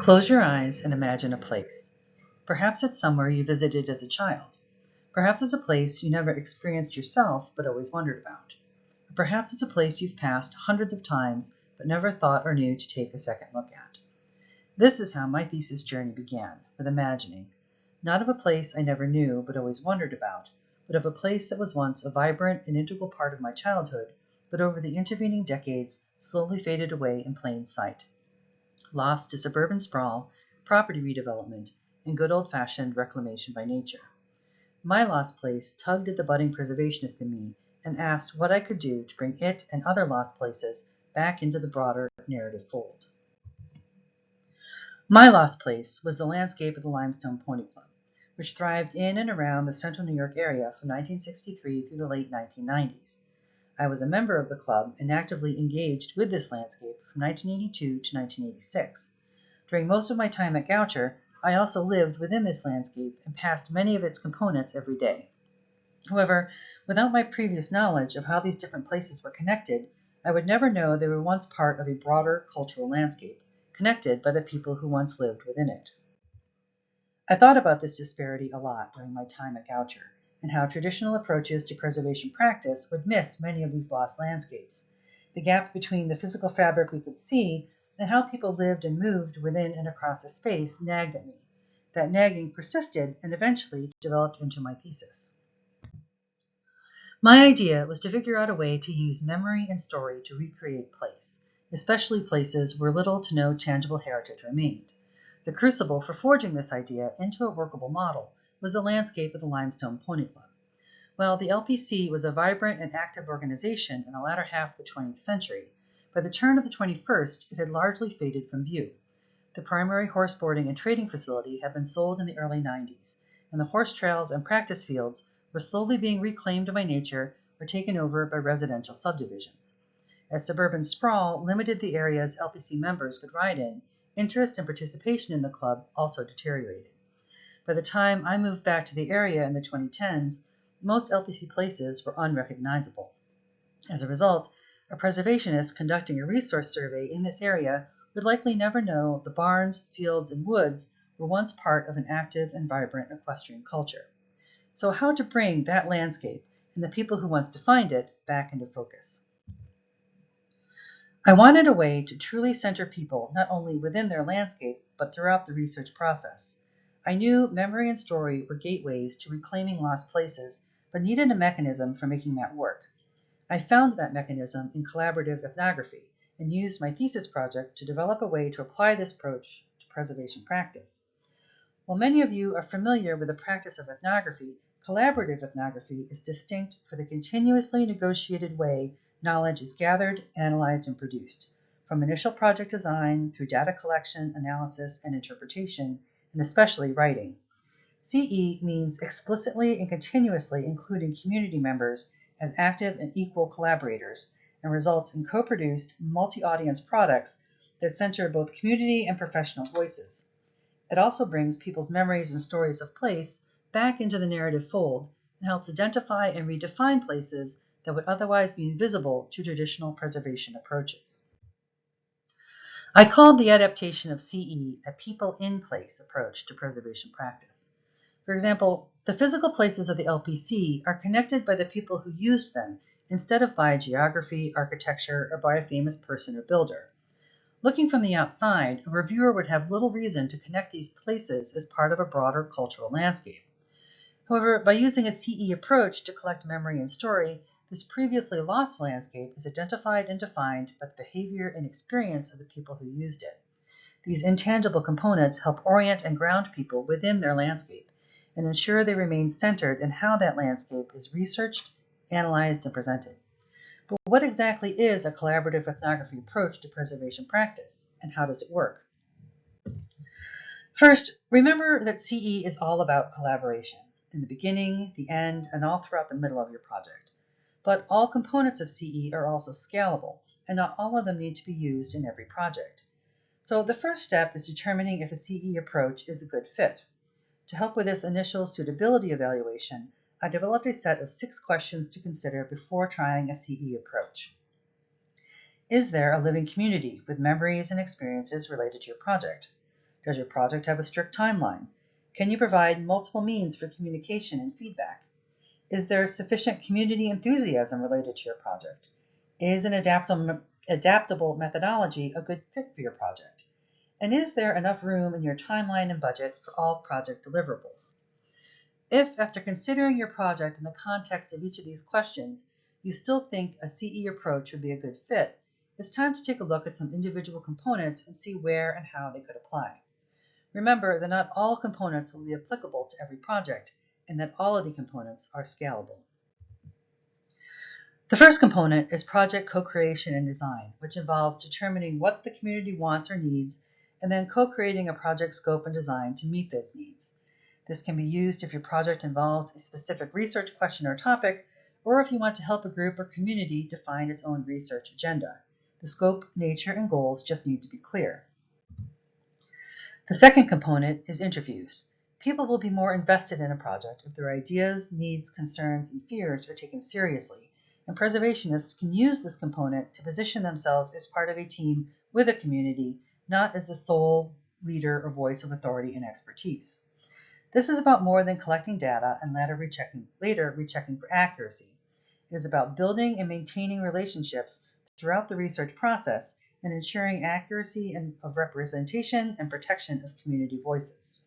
Close your eyes and imagine a place. Perhaps it's somewhere you visited as a child. Perhaps it's a place you never experienced yourself but always wondered about. Or perhaps it's a place you've passed hundreds of times but never thought or knew to take a second look at. This is how my thesis journey began, with imagining, not of a place I never knew but always wondered about, but of a place that was once a vibrant and integral part of my childhood, but over the intervening decades slowly faded away in plain sight, lost to suburban sprawl, property redevelopment, and good old-fashioned reclamation by nature. My lost place tugged at the budding preservationist in me and asked what I could do to bring it and other lost places back into the broader narrative fold. My lost place was the landscape of the Limestone Pony Club, which thrived in and around the central New York area from 1963 through the late 1990s. I was a member of the club and actively engaged with this landscape from 1982 to 1986. During most of my time at Goucher, I also lived within this landscape and passed many of its components every day. However, without my previous knowledge of how these different places were connected, I would never know they were once part of a broader cultural landscape, connected by the people who once lived within it. I thought about this disparity a lot during my time at Goucher, and how traditional approaches to preservation practice would miss many of these lost landscapes. The gap between the physical fabric we could see and how people lived and moved within and across a space nagged at me. That nagging persisted and eventually developed into my thesis. My idea was to figure out a way to use memory and story to recreate place, especially places where little to no tangible heritage remained. The crucible for forging this idea into a workable model was the landscape of the Limestone Pony Club. While the LPC was a vibrant and active organization in the latter half of the 20th century, by the turn of the 21st, it had largely faded from view. The primary horse boarding and trading facility had been sold in the early 90s, and the horse trails and practice fields were slowly being reclaimed by nature or taken over by residential subdivisions. As suburban sprawl limited the areas LPC members could ride in, interest and participation in the club also deteriorated. By the time I moved back to the area in the 2010s, most LPC places were unrecognizable. As a result, a preservationist conducting a resource survey in this area would likely never know the barns, fields, and woods were once part of an active and vibrant equestrian culture. So how to bring that landscape and the people who once defined it back into focus? I wanted a way to truly center people not only within their landscape, but throughout the research process. I knew memory and story were gateways to reclaiming lost places, but needed a mechanism for making that work. I found that mechanism in collaborative ethnography and used my thesis project to develop a way to apply this approach to preservation practice. While many of you are familiar with the practice of ethnography, collaborative ethnography is distinct for the continuously negotiated way knowledge is gathered, analyzed, and produced, from initial project design through data collection, analysis, and interpretation, and especially writing. CE means explicitly and continuously including community members as active and equal collaborators, and results in co-produced, multi-audience products that center both community and professional voices. It also brings people's memories and stories of place back into the narrative fold and helps identify and redefine places that would otherwise be invisible to traditional preservation approaches. I called the adaptation of CE a people-in-place approach to preservation practice. For example, the physical places of the LPC are connected by the people who used them instead of by geography, architecture, or by a famous person or builder. Looking from the outside, a reviewer would have little reason to connect these places as part of a broader cultural landscape. However, by using a CE approach to collect memory and story, this previously lost landscape is identified and defined by the behavior and experience of the people who used it. These intangible components help orient and ground people within their landscape and ensure they remain centered in how that landscape is researched, analyzed, and presented. But what exactly is a collaborative ethnography approach to preservation practice, and how does it work? First, remember that CE is all about collaboration, in the beginning, the end, and all throughout the middle of your project. But all components of CE are also scalable, and not all of them need to be used in every project. So the first step is determining if a CE approach is a good fit. To help with this initial suitability evaluation, I developed a set of 6 questions to consider before trying a CE approach. Is there a living community with memories and experiences related to your project? Does your project have a strict timeline? Can you provide multiple means for communication and feedback? Is there sufficient community enthusiasm related to your project? Is an adaptable methodology a good fit for your project? And is there enough room in your timeline and budget for all project deliverables? If, after considering your project in the context of each of these questions, you still think a CE approach would be a good fit, it's time to take a look at some individual components and see where and how they could apply. Remember that not all components will be applicable to every project, and that all of the components are scalable. The first component is project co-creation and design, which involves determining what the community wants or needs, and then co-creating a project scope and design to meet those needs. This can be used if your project involves a specific research question or topic, or if you want to help a group or community define its own research agenda. The scope, nature, and goals just need to be clear. The second component is interviews. People will be more invested in a project if their ideas, needs, concerns, and fears are taken seriously, and preservationists can use this component to position themselves as part of a team with a community, not as the sole leader or voice of authority and expertise. This is about more than collecting data and later rechecking for accuracy. It is about building and maintaining relationships throughout the research process and ensuring accuracy of representation and protection of community voices.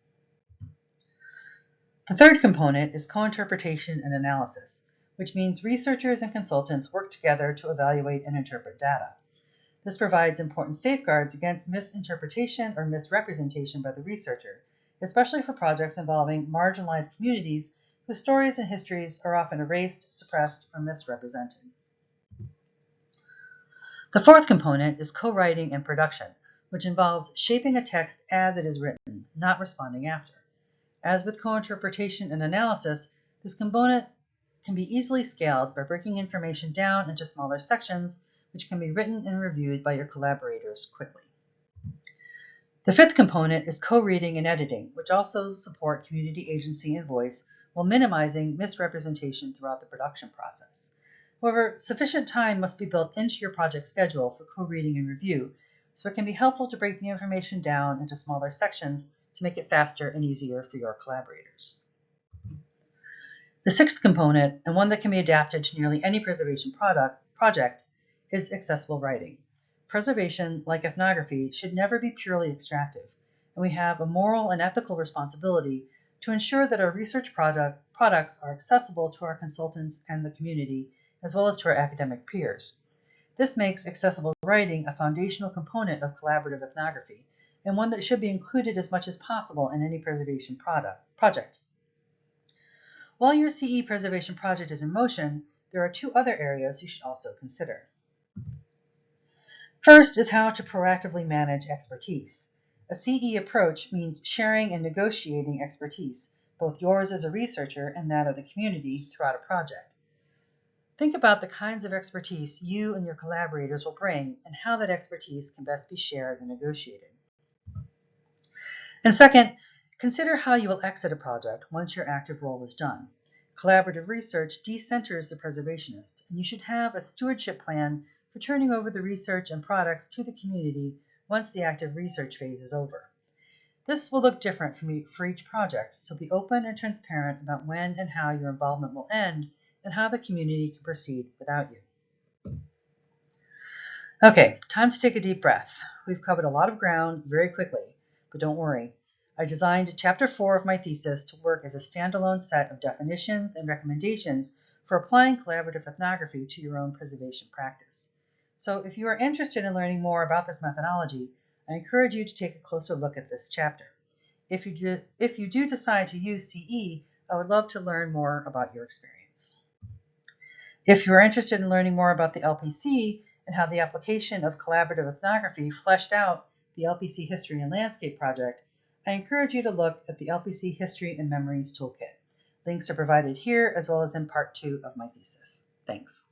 The third component is co-interpretation and analysis, which means researchers and consultants work together to evaluate and interpret data. This provides important safeguards against misinterpretation or misrepresentation by the researcher, especially for projects involving marginalized communities whose stories and histories are often erased, suppressed, or misrepresented. The fourth component is co-writing and production, which involves shaping a text as it is written, not responding after. As with co-interpretation and analysis, this component can be easily scaled by breaking information down into smaller sections, which can be written and reviewed by your collaborators quickly. The fifth component is co-reading and editing, which also support community agency and voice while minimizing misrepresentation throughout the production process. However, sufficient time must be built into your project schedule for co-reading and review, so it can be helpful to break the information down into smaller sections to make it faster and easier for your collaborators. The sixth component, and one that can be adapted to nearly any preservation project, is accessible writing. Preservation, like ethnography, should never be purely extractive, and we have a moral and ethical responsibility to ensure that our research products are accessible to our consultants and the community, as well as to our academic peers. This makes accessible writing a foundational component of collaborative ethnography, and one that should be included as much as possible in any preservation project. While your CE preservation project is in motion, there are two other areas you should also consider. First is how to proactively manage expertise. A CE approach means sharing and negotiating expertise, both yours as a researcher and that of the community throughout a project. Think about the kinds of expertise you and your collaborators will bring and how that expertise can best be shared and negotiated. And second, consider how you will exit a project once your active role is done. Collaborative research decenters the preservationist, and you should have a stewardship plan for turning over the research and products to the community once the active research phase is over. This will look different for each project, so be open and transparent about when and how your involvement will end and how the community can proceed without you. Okay, time to take a deep breath. We've covered a lot of ground very quickly, but don't worry. I designed Chapter 4 of my thesis to work as a standalone set of definitions and recommendations for applying collaborative ethnography to your own preservation practice. So if you are interested in learning more about this methodology, I encourage you to take a closer look at this chapter. If you do decide to use CE, I would love to learn more about your experience. If you are interested in learning more about the LPC and how the application of collaborative ethnography fleshed out the LPC History and Landscape project, I encourage you to look at the LPC History and Memories Toolkit. Links are provided here as well as in Part 2 of my thesis. Thanks.